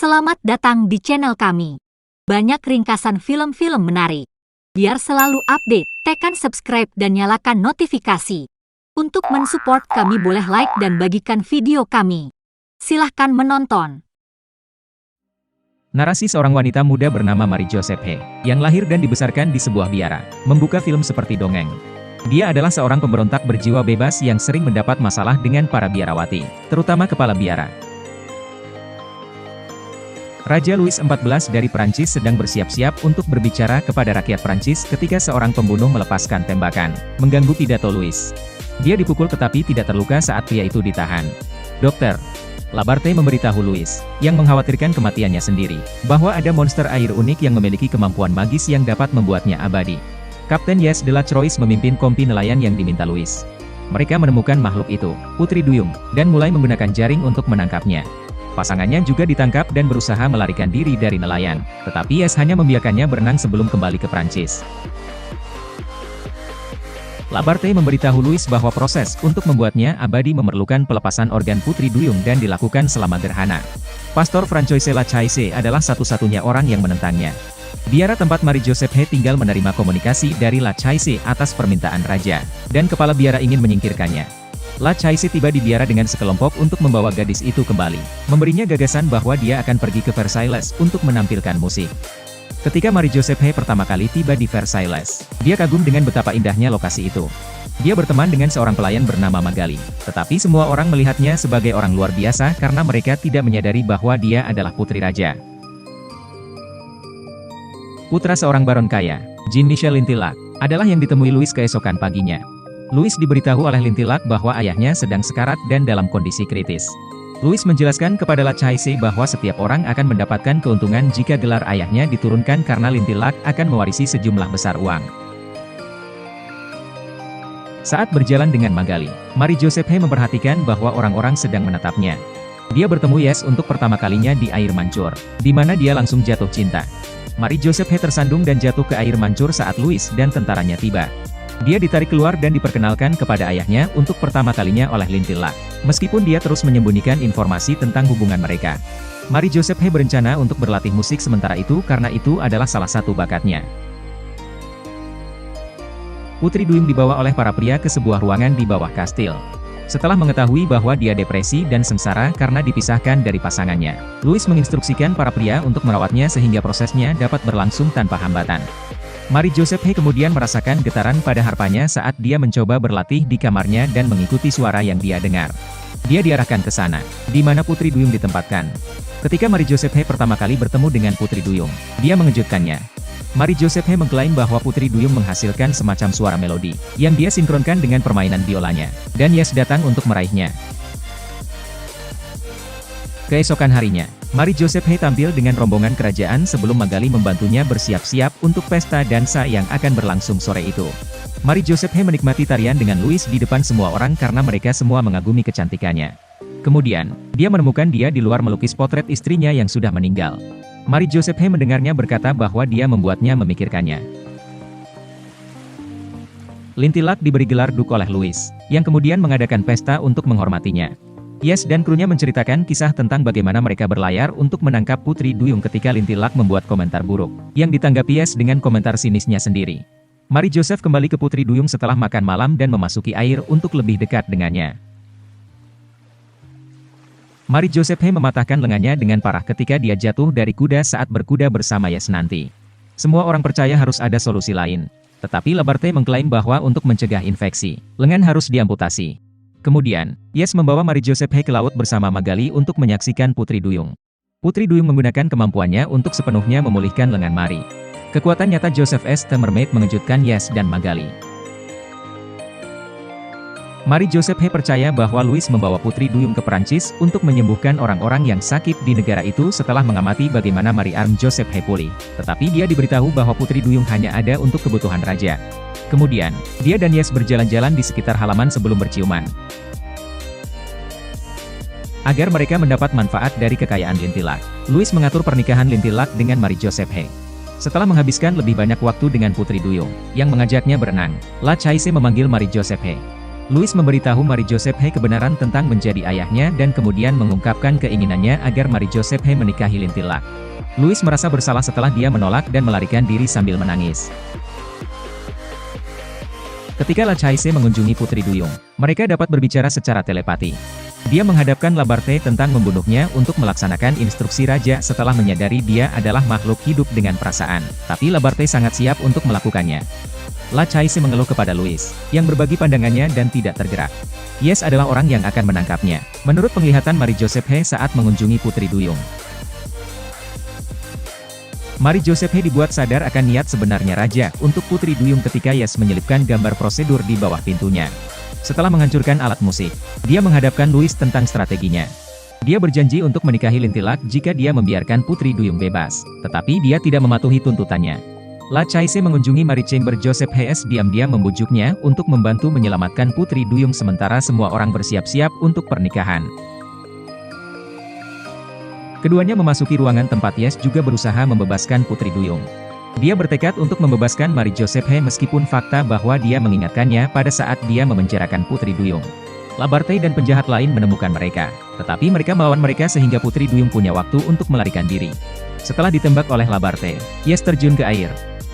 Selamat datang di channel kami. Banyak ringkasan film-film menarik. Biar selalu update, tekan subscribe dan nyalakan notifikasi. Untuk mensupport kami boleh like dan bagikan video kami. Silahkan menonton. Narasi seorang wanita muda bernama Marie Joseph He, yang lahir dan dibesarkan di sebuah biara, membuka film seperti dongeng. Dia adalah seorang pemberontak berjiwa bebas yang sering mendapat masalah dengan para biarawati, terutama kepala biara. Raja Louis XIV dari Prancis sedang bersiap-siap untuk berbicara kepada rakyat Prancis ketika seorang pembunuh melepaskan tembakan, mengganggu pidato Louis. Dia dipukul tetapi tidak terluka saat pria itu ditahan. Dokter Labarthe memberitahu Louis, yang mengkhawatirkan kematiannya sendiri, bahwa ada monster air unik yang memiliki kemampuan magis yang dapat membuatnya abadi. Kapten Yes de la Croix memimpin kompi nelayan yang diminta Louis. Mereka menemukan makhluk itu, Putri Duyung, dan mulai menggunakan jaring untuk menangkapnya. Pasangannya juga ditangkap dan berusaha melarikan diri dari nelayan, tetapi Yes hanya membiarkannya berenang sebelum kembali ke Prancis. Labarthe memberitahu Louis bahwa proses untuk membuatnya abadi memerlukan pelepasan organ Putri Duyung dan dilakukan selama gerhana. Pastor Francois Lachaise adalah satu-satunya orang yang menentangnya. Biara tempat Marie Joseph He tinggal menerima komunikasi dari Lachaise atas permintaan raja, dan kepala biara ingin menyingkirkannya. Lachaise tiba di biara dengan sekelompok untuk membawa gadis itu kembali, memberinya gagasan bahwa dia akan pergi ke Versailles untuk menampilkan musik. Ketika Marie Joseph He pertama kali tiba di Versailles, dia kagum dengan betapa indahnya lokasi itu. Dia berteman dengan seorang pelayan bernama Magali, tetapi semua orang melihatnya sebagai orang luar biasa karena mereka tidak menyadari bahwa dia adalah putri raja. Putra seorang baron kaya, Jean-Michel Lintilhac, adalah yang ditemui Louis keesokan paginya. Louis diberitahu oleh Lintilhac bahwa ayahnya sedang sekarat dan dalam kondisi kritis. Louis menjelaskan kepada Lachaise bahwa setiap orang akan mendapatkan keuntungan jika gelar ayahnya diturunkan karena Lintilhac akan mewarisi sejumlah besar uang. Saat berjalan dengan Magali, Marie Joseph He memperhatikan bahwa orang-orang sedang menatapnya. Dia bertemu Yes untuk pertama kalinya di air mancur, di mana dia langsung jatuh cinta. Marie Joseph He tersandung dan jatuh ke air mancur saat Louis dan tentaranya tiba. Dia ditarik keluar dan diperkenalkan kepada ayahnya untuk pertama kalinya oleh Lintilhac, meskipun dia terus menyembunyikan informasi tentang hubungan mereka. Marie Joseph He berencana untuk berlatih musik sementara itu karena itu adalah salah satu bakatnya. Putri Duyung dibawa oleh para pria ke sebuah ruangan di bawah kastil. Setelah mengetahui bahwa dia depresi dan sengsara karena dipisahkan dari pasangannya, Louis menginstruksikan para pria untuk merawatnya sehingga prosesnya dapat berlangsung tanpa hambatan. Marie Joseph He kemudian merasakan getaran pada harpanya saat dia mencoba berlatih di kamarnya dan mengikuti suara yang dia dengar. Dia diarahkan ke sana, di mana Putri Duyung ditempatkan. Ketika Marie Joseph He pertama kali bertemu dengan Putri Duyung, dia mengejutkannya. Marie Joseph He mengklaim bahwa Putri Duyung menghasilkan semacam suara melodi, yang dia sinkronkan dengan permainan biolanya, dan Yes datang untuk meraihnya. Keesokan harinya, Marie Joseph He tampil dengan rombongan kerajaan sebelum Magali membantunya bersiap-siap untuk pesta dansa yang akan berlangsung sore itu. Marie Joseph He menikmati tarian dengan Louis di depan semua orang karena mereka semua mengagumi kecantikannya. Kemudian, dia menemukan dia di luar melukis potret istrinya yang sudah meninggal. Marie Joseph He mendengarnya berkata bahwa dia membuatnya memikirkannya. Lintilhac diberi gelar Duk oleh Louis, yang kemudian mengadakan pesta untuk menghormatinya. Yes dan krunya menceritakan kisah tentang bagaimana mereka berlayar untuk menangkap Putri Duyung ketika Lintilhac membuat komentar buruk, yang ditanggapi Yes dengan komentar sinisnya sendiri. Marie Joseph kembali ke Putri Duyung setelah makan malam dan memasuki air untuk lebih dekat dengannya. Marie Joseph He mematahkan lengannya dengan parah ketika dia jatuh dari kuda saat berkuda bersama Yes nanti. Semua orang percaya harus ada solusi lain, tetapi Labarthe mengklaim bahwa untuk mencegah infeksi, lengan harus diamputasi. Kemudian, Yes membawa Marie Joseph He ke laut bersama Magali untuk menyaksikan Putri Duyung. Putri Duyung menggunakan kemampuannya untuk sepenuhnya memulihkan lengan Marie. Kekuatan nyata Joseph S. The Mermaid mengejutkan Yes dan Magali. Marie Joseph He percaya bahwa Louis membawa Putri Duyung ke Prancis untuk menyembuhkan orang-orang yang sakit di negara itu setelah mengamati bagaimana Marie-Arme Joseph He pulih. Tetapi dia diberitahu bahwa Putri Duyung hanya ada untuk kebutuhan raja. Kemudian, dia dan Yes berjalan-jalan di sekitar halaman sebelum berciuman. Agar mereka mendapat manfaat dari kekayaan Lintilhac, Louis mengatur pernikahan Lintilhac dengan Marie Joseph He. Setelah menghabiskan lebih banyak waktu dengan Putri Duyung, yang mengajaknya berenang, Lachaise memanggil Marie Joseph He. Louis memberitahu Marie Joseph kebenaran tentang menjadi ayahnya dan kemudian mengungkapkan keinginannya agar Marie Joseph menikahi Lintilak. Louis merasa bersalah setelah dia menolak dan melarikan diri sambil menangis. Ketika La Chaise mengunjungi Putri Duyung, mereka dapat berbicara secara telepati. Dia menghadapkan Labarte tentang membunuhnya untuk melaksanakan instruksi raja setelah menyadari dia adalah makhluk hidup dengan perasaan, tapi Labarte sangat siap untuk melakukannya. La Chaise mengeluh kepada Louis, yang berbagi pandangannya dan tidak tergerak. Yes adalah orang yang akan menangkapnya, menurut penglihatan Marie Joseph saat mengunjungi Putri Duyung. Marie Joseph dibuat sadar akan niat sebenarnya raja untuk Putri Duyung ketika Yes menyelipkan gambar prosedur di bawah pintunya. Setelah menghancurkan alat musik, dia menghadapkan Louis tentang strateginya. Dia berjanji untuk menikahi Lintilak jika dia membiarkan Putri Duyung bebas, tetapi dia tidak mematuhi tuntutannya. La Chaise mengunjungi Marie Chamber Joseph diam-diam membujuknya untuk membantu menyelamatkan Putri Duyung sementara semua orang bersiap-siap untuk pernikahan. Keduanya memasuki ruangan tempat Yes juga berusaha membebaskan Putri Duyung. Dia bertekad untuk membebaskan Marie Joseph meskipun fakta bahwa dia mengingatkannya pada saat dia memenjarakan Putri Duyung. Labarte dan penjahat lain menemukan mereka, tetapi mereka melawan mereka sehingga Putri Duyung punya waktu untuk melarikan diri. Setelah ditembak oleh Labarte, Yes terjun ke air.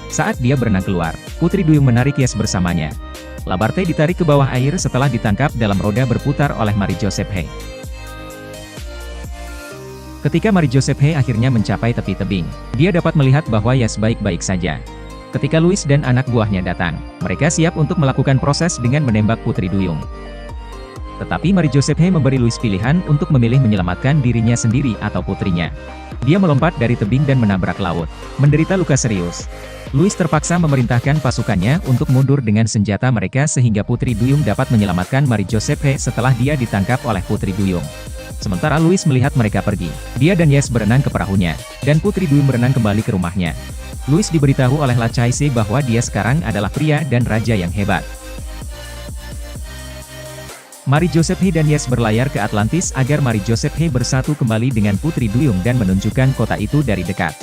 Saat dia berenang keluar, Putri Duyung menarik Yes bersamanya. Labarte ditarik ke bawah air setelah ditangkap dalam roda berputar oleh Marie Joseph. Ketika Marie Joseph akhirnya mencapai tepi tebing, dia dapat melihat bahwa Yes baik-baik saja. Ketika Louis dan anak buahnya datang, mereka siap untuk melakukan proses dengan menembak Putri Duyung. Tetapi Marie Joseph memberi Louis pilihan untuk memilih menyelamatkan dirinya sendiri atau putrinya. Dia melompat dari tebing dan menabrak laut, menderita luka serius. Louis terpaksa memerintahkan pasukannya untuk mundur dengan senjata mereka sehingga Putri Duyung dapat menyelamatkan Marie Joseph setelah dia ditangkap oleh Putri Duyung. Sementara Louis melihat mereka pergi, dia dan Yes berenang ke perahunya, dan Putri Duyung berenang kembali ke rumahnya. Louis diberitahu oleh La Chaise bahwa dia sekarang adalah pria dan raja yang hebat. Marie Joseph dan Yes berlayar ke Atlantis agar Marie Joseph bersatu kembali dengan Putri Duyung dan menunjukkan kota itu dari dekat.